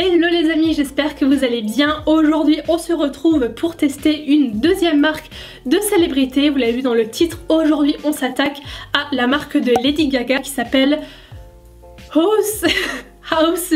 Hello les amis, j'espère que vous allez bien. Aujourd'hui on se retrouve pour tester une deuxième marque de célébrité. Vous l'avez vu dans le titre, aujourd'hui on s'attaque à la marque de Lady Gaga qui s'appelle Haus,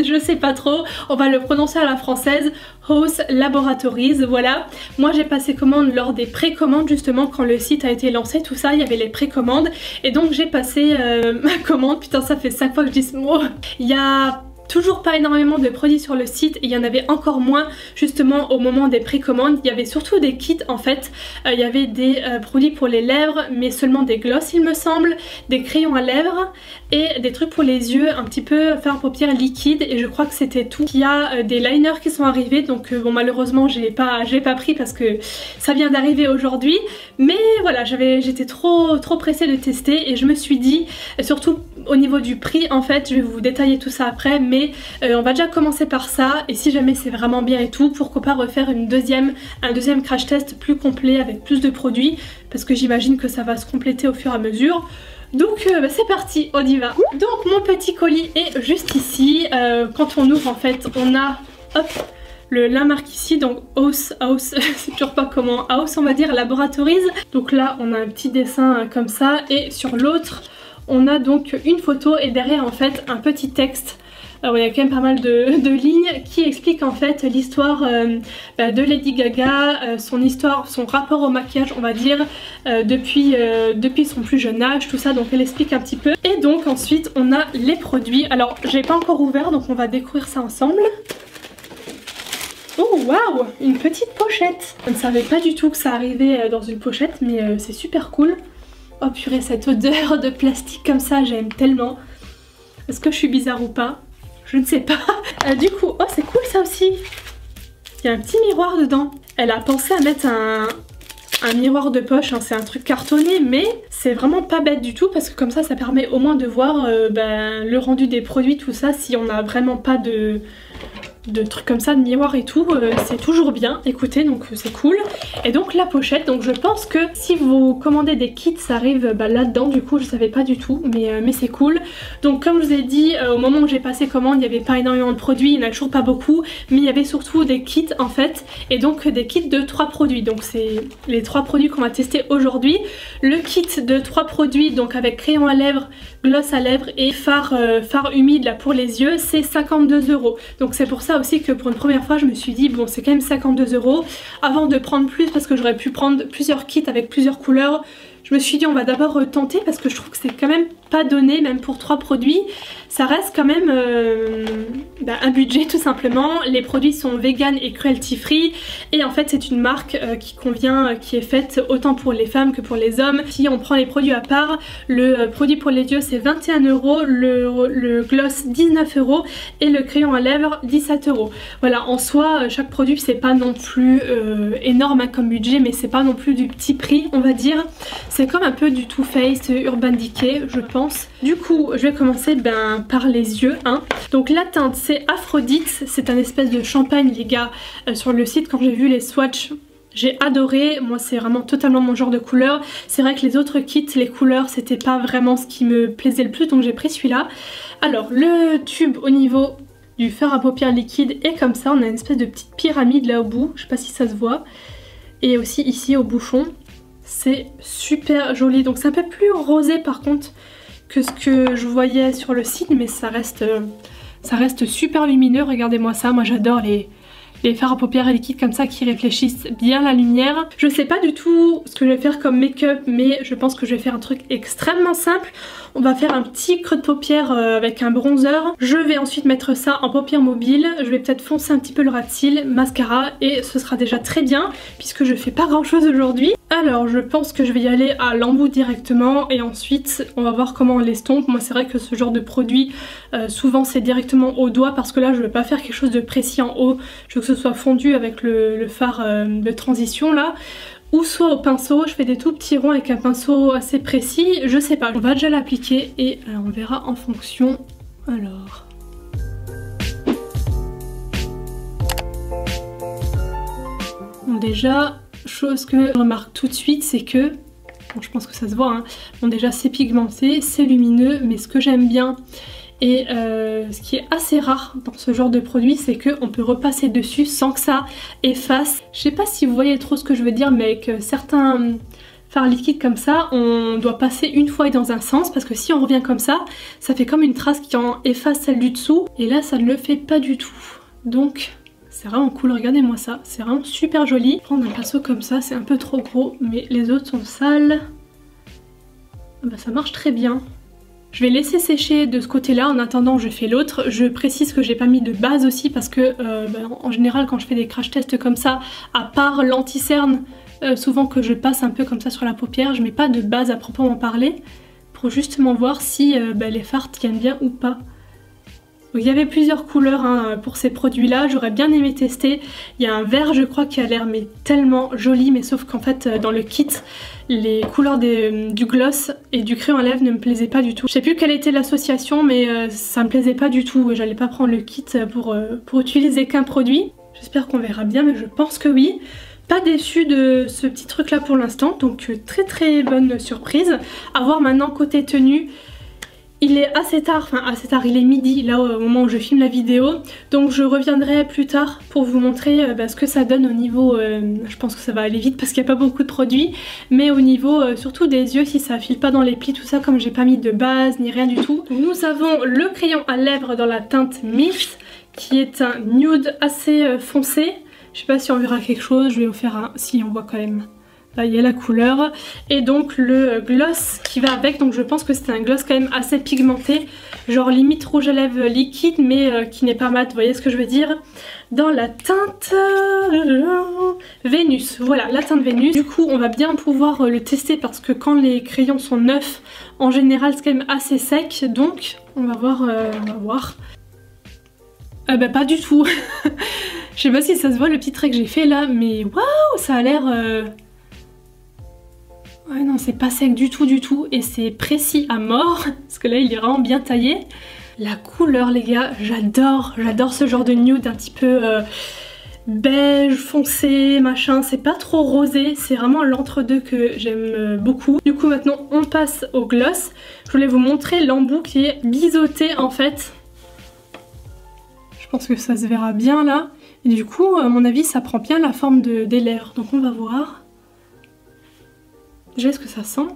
je sais pas trop, on va le prononcer à la française, Haus Laboratories, voilà. Moi j'ai passé commande lors des précommandes justement quand le site a été lancé, tout ça, il y avait les précommandes et donc j'ai passé ma commande, putain ça fait 5 fois que je dis ce mot. Il y a toujours pas énormément de produits sur le site et il y en avait encore moins justement au moment des précommandes. Il y avait surtout des kits en fait, il y avait des produits pour les lèvres mais seulement des glosses il me semble, des crayons à lèvres et des trucs pour les yeux, un petit peu fard à paupières liquide et je crois que c'était tout. Il y a des liners qui sont arrivés donc bon malheureusement j'ai pas pris parce que ça vient d'arriver aujourd'hui, mais voilà j'étais trop pressée de tester et je me suis dit, surtout au niveau du prix en fait, je vais vous détailler tout ça après, mais on va déjà commencer par ça et si jamais c'est vraiment bien et tout, pourquoi pas refaire un deuxième crash test plus complet avec plus de produits parce que j'imagine que ça va se compléter au fur et à mesure. Donc c'est parti, on y va. Donc mon petit colis est juste ici, quand on ouvre en fait on a hop la marque ici, donc Haus, c'est toujours pas comment, Haus on va dire, Laboratories. Donc là on a un petit dessin comme ça et sur l'autre on a donc une photo et derrière en fait un petit texte. Alors, il y a quand même pas mal de lignes qui expliquent en fait l'histoire de Lady Gaga, son histoire, son rapport au maquillage on va dire depuis son plus jeune âge, tout ça, donc elle explique un petit peu. Et donc ensuite on a les produits. Alors j'ai pas encore ouvert donc on va découvrir ça ensemble. Oh waouh, une petite pochette. Je ne savais pas du tout que ça arrivait dans une pochette mais c'est super cool. Oh purée, cette odeur de plastique comme ça, j'aime tellement. Est-ce que je suis bizarre ou pas? Je ne sais pas. Du coup, oh c'est cool ça aussi. Il y a un petit miroir dedans. Elle a pensé à mettre un miroir de poche, hein. C'est un truc cartonné mais c'est vraiment pas bête du tout parce que comme ça permet au moins de voir le rendu des produits, tout ça, si on n'a vraiment pas de trucs comme ça, de miroir et tout, c'est toujours bien, écoutez, donc c'est cool. Et donc la pochette, donc je pense que si vous commandez des kits ça arrive là-dedans, du coup je savais pas du tout, mais c'est cool. Donc comme je vous ai dit, au moment où j'ai passé commande il n'y avait pas énormément de produits, il n'y en a toujours pas beaucoup, mais il y avait surtout des kits en fait, et donc des kits de 3 produits, donc c'est les 3 produits qu'on va tester aujourd'hui. Le kit de 3 produits, donc avec crayon à lèvres, gloss à lèvres et fard humide là pour les yeux, c'est 52 €. Donc c'est pour ça aussi que pour une première fois je me suis dit bon c'est quand même 52 € avant de prendre plus parce que j'aurais pu prendre plusieurs kits avec plusieurs couleurs. Je me suis dit on va d'abord tenter parce que je trouve que c'est quand même pas donné, même pour 3 produits ça reste quand même un budget tout simplement. Les produits sont vegan et cruelty free et en fait c'est une marque qui est faite autant pour les femmes que pour les hommes. Si on prend les produits à part, le produit pour les yeux c'est 21 €, le gloss 19 € et le crayon à lèvres 17 €. Voilà, en soi chaque produit c'est pas non plus énorme hein, comme budget, mais c'est pas non plus du petit prix on va dire. C'est comme un peu du Too Faced, Urban Decay je pense. Du coup je vais commencer par les yeux hein. Donc la teinte c'est Aphrodite, c'est un espèce de champagne les gars. Sur le site quand j'ai vu les swatchs j'ai adoré, moi c'est vraiment totalement mon genre de couleur. C'est vrai que les autres kits, les couleurs c'était pas vraiment ce qui me plaisait le plus donc j'ai pris celui-là. Alors le tube au niveau du fard à paupières liquide est comme ça, on a une espèce de petite pyramide là au bout, je sais pas si ça se voit. Et aussi ici au bouchon. C'est super joli, donc c'est un peu plus rosé par contre que ce que je voyais sur le site, mais ça reste super lumineux, regardez-moi ça, moi j'adore les fards à paupières liquides comme ça qui réfléchissent bien la lumière. Je sais pas du tout ce que je vais faire comme make-up, mais je pense que je vais faire un truc extrêmement simple. On va faire un petit creux de paupière avec un bronzer. Je vais ensuite mettre ça en paupières mobiles. Je vais peut-être foncer un petit peu le ras de cils, mascara et ce sera déjà très bien puisque je fais pas grand chose aujourd'hui. Alors je pense que je vais y aller à l'embout directement et ensuite on va voir comment on l'estompe. Moi c'est vrai que ce genre de produit souvent c'est directement au doigt parce que là je veux pas faire quelque chose de précis en haut. Je veux que ce soit fondu avec le fard de transition là. Ou soit au pinceau, je fais des tout petits ronds avec un pinceau assez précis, je sais pas. On va déjà l'appliquer et on verra en fonction. Alors... Bon déjà, chose que je remarque tout de suite, c'est que... Bon je pense que ça se voit, hein. Bon déjà c'est pigmenté, c'est lumineux, mais ce que j'aime bien Et ce qui est assez rare dans ce genre de produit, c'est qu'on peut repasser dessus sans que ça efface. Je sais pas si vous voyez trop ce que je veux dire, mais avec certains fards liquides comme ça, on doit passer une fois dans un sens, parce que si on revient comme ça fait comme une trace qui en efface celle du dessous, et là ça ne le fait pas du tout. Donc c'est vraiment cool, regardez-moi ça, c'est vraiment super joli. Prendre un pinceau comme ça, c'est un peu trop gros, mais les autres sont sales. Bah, ça marche très bien. Je vais laisser sécher de ce côté-là, en attendant je fais l'autre. Je précise que j'ai pas mis de base aussi parce que en général quand je fais des crash tests comme ça, à part l'anti-cerne, souvent que je passe un peu comme ça sur la paupière, je mets pas de base à proprement parler pour justement voir si les fards tiennent bien ou pas. Donc, il y avait plusieurs couleurs pour ces produits là, j'aurais bien aimé tester. Il y a un vert je crois qui a l'air mais tellement joli, mais sauf qu'en fait dans le kit les couleurs du gloss et du crayon à lèvres ne me plaisaient pas du tout. Je sais plus quelle était l'association, mais ça me plaisait pas du tout. J'allais pas prendre le kit pour utiliser qu'un produit. J'espère qu'on verra bien, mais je pense que oui. Pas déçue de ce petit truc là pour l'instant, donc très bonne surprise. À voir maintenant côté tenue. Il est assez tard, il est midi là au moment où je filme la vidéo, donc je reviendrai plus tard pour vous montrer ce que ça donne au niveau, je pense que ça va aller vite parce qu'il n'y a pas beaucoup de produits, mais au niveau surtout des yeux, si ça file pas dans les plis, tout ça, comme j'ai pas mis de base ni rien du tout. Donc, nous avons le crayon à lèvres dans la teinte Mist, qui est un nude assez foncé. Je sais pas si on verra quelque chose, je vais vous faire un... si on voit quand même. Là il y a la couleur, et donc le gloss qui va avec, donc je pense que c'est un gloss quand même assez pigmenté, genre limite rouge à lèvres liquide mais qui n'est pas mat, vous voyez ce que je veux dire, dans la teinte Vénus, voilà la teinte Vénus. Du coup on va bien pouvoir le tester parce que quand les crayons sont neufs, en général c'est quand même assez sec, donc on va voir, pas du tout. Je sais pas si ça se voit le petit trait que j'ai fait là, mais waouh, ça a l'air... Ouais non, c'est pas sec du tout, et c'est précis à mort, parce que là il est vraiment bien taillé. La couleur les gars, j'adore ce genre de nude un petit peu beige, foncé, machin, c'est pas trop rosé, c'est vraiment l'entre-deux que j'aime beaucoup. Du coup maintenant on passe au gloss. Je voulais vous montrer l'embout qui est biseauté en fait. Je pense que ça se verra bien là. Et du coup à mon avis ça prend bien la forme des lèvres, donc on va voir. Déjà, est-ce que ça sent?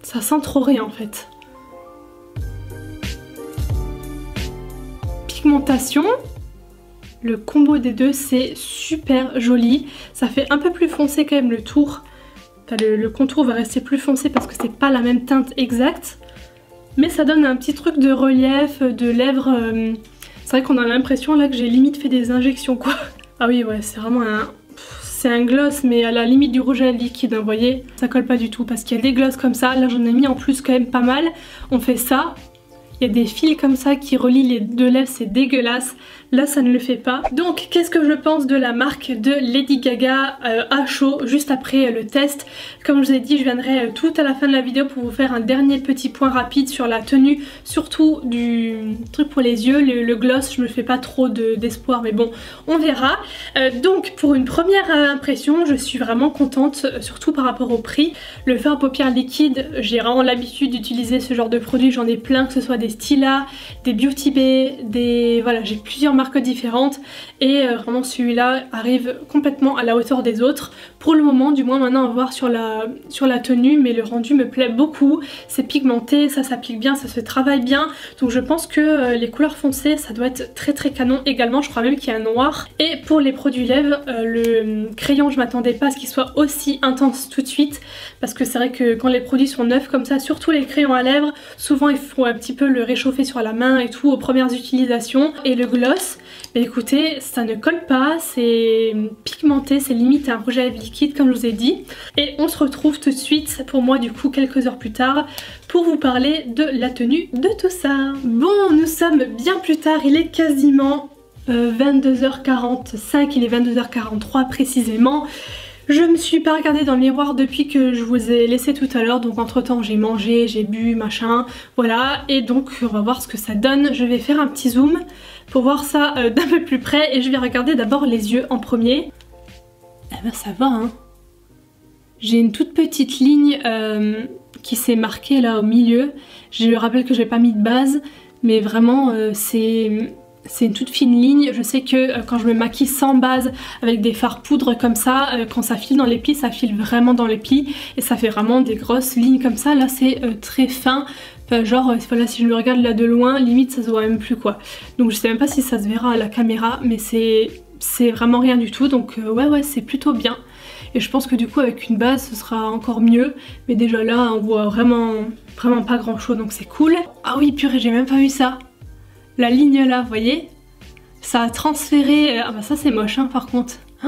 Ça sent trop rien en fait. Pigmentation. Le combo des deux, c'est super joli. Ça fait un peu plus foncé quand même le tour. Enfin, le contour va rester plus foncé parce que c'est pas la même teinte exacte. Mais ça donne un petit truc de relief, de lèvres. C'est vrai qu'on a l'impression là que j'ai limite fait des injections quoi. Ah oui ouais, c'est vraiment un... C'est un gloss mais à la limite du rouge à lèvres liquide, vous voyez, ça colle pas du tout parce qu'il y a des glosses comme ça, là j'en ai mis en plus quand même pas mal. On fait ça, il y a des fils comme ça qui relient les deux lèvres, c'est dégueulasse. Là ça ne le fait pas. Donc qu'est-ce que je pense de la marque de Lady Gaga à chaud juste après le test. Comme je vous ai dit, je viendrai tout à la fin de la vidéo pour vous faire un dernier petit point rapide sur la tenue, surtout du truc pour les yeux. Le gloss, je me fais pas trop d'espoir, mais bon, on verra. Donc pour une première impression, je suis vraiment contente, surtout par rapport au prix. Le fard à paupières liquide, j'ai vraiment l'habitude d'utiliser ce genre de produit, j'en ai plein, que ce soit des Stila, des Beauty Bay, des... voilà, j'ai plusieurs marques différentes et vraiment celui-là arrive complètement à la hauteur des autres. Pour le moment, du moins maintenant à voir sur la tenue, mais le rendu me plaît beaucoup. C'est pigmenté, ça s'applique bien, ça se travaille bien. Donc je pense que les couleurs foncées, ça doit être très canon également. Je crois même qu'il y a un noir. Et pour les produits lèvres, le crayon, je m'attendais pas à ce qu'il soit aussi intense tout de suite. Parce que c'est vrai que quand les produits sont neufs comme ça, surtout les crayons à lèvres, souvent il faut un petit peu le réchauffer sur la main et tout aux premières utilisations. Et le gloss, mais écoutez, ça ne colle pas, c'est pigmenté, c'est limite un rouge à lèvres liquide comme je vous ai dit. Et on se retrouve tout de suite, pour moi du coup quelques heures plus tard, pour vous parler de la tenue de tout ça. Bon, nous sommes bien plus tard, il est quasiment 22h45, il est 22h43 précisément. Je me suis pas regardée dans le miroir depuis que je vous ai laissé tout à l'heure, donc entre temps j'ai mangé, j'ai bu, machin, voilà, et donc on va voir ce que ça donne. Je vais faire un petit zoom pour voir ça d'un peu plus près et je vais regarder d'abord les yeux en premier. Eh ben ça va hein. J'ai une toute petite ligne qui s'est marquée là au milieu. Je rappelle que j'ai pas mis de base, mais vraiment c'est une toute fine ligne. Je sais que quand je me maquille sans base avec des fards poudre comme ça, quand ça file dans les plis, ça file vraiment dans les plis et ça fait vraiment des grosses lignes comme ça. Là c'est très fin, enfin, genre voilà, si je me regarde là de loin, limite ça se voit même plus quoi. Donc je sais même pas si ça se verra à la caméra, mais c'est vraiment rien du tout. Donc ouais c'est plutôt bien. Et je pense que du coup avec une base ce sera encore mieux. Mais déjà là on voit vraiment pas grand chose, donc c'est cool. Ah oui purée, j'ai même pas vu ça. La ligne là, vous voyez, ça a transféré... Ah bah ça c'est moche hein, par contre. Oh,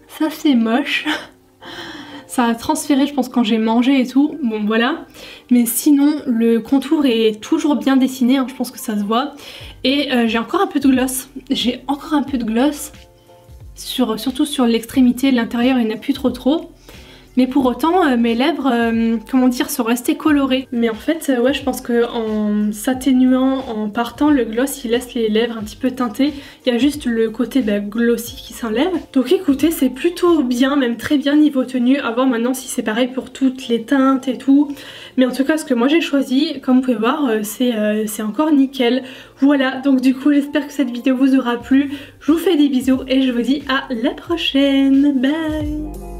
ça c'est moche. Ça a transféré je pense quand j'ai mangé et tout. Bon voilà. Mais sinon le contour est toujours bien dessiné, hein, je pense que ça se voit. Et j'ai encore un peu de gloss. J'ai encore un peu de gloss. Surtout sur l'extrémité, l'intérieur il n'y en a plus trop. Mais pour autant mes lèvres, comment dire, sont restées colorées. Mais en fait ouais, je pense que en s'atténuant, en partant, le gloss il laisse les lèvres un petit peu teintées. Il y a juste le côté glossy qui s'enlève. Donc écoutez, c'est plutôt bien, même très bien niveau tenue. À voir maintenant si c'est pareil pour toutes les teintes et tout. Mais en tout cas ce que moi j'ai choisi, comme vous pouvez voir, c'est encore nickel. Voilà, donc du coup j'espère que cette vidéo vous aura plu. Je vous fais des bisous et je vous dis à la prochaine. Bye.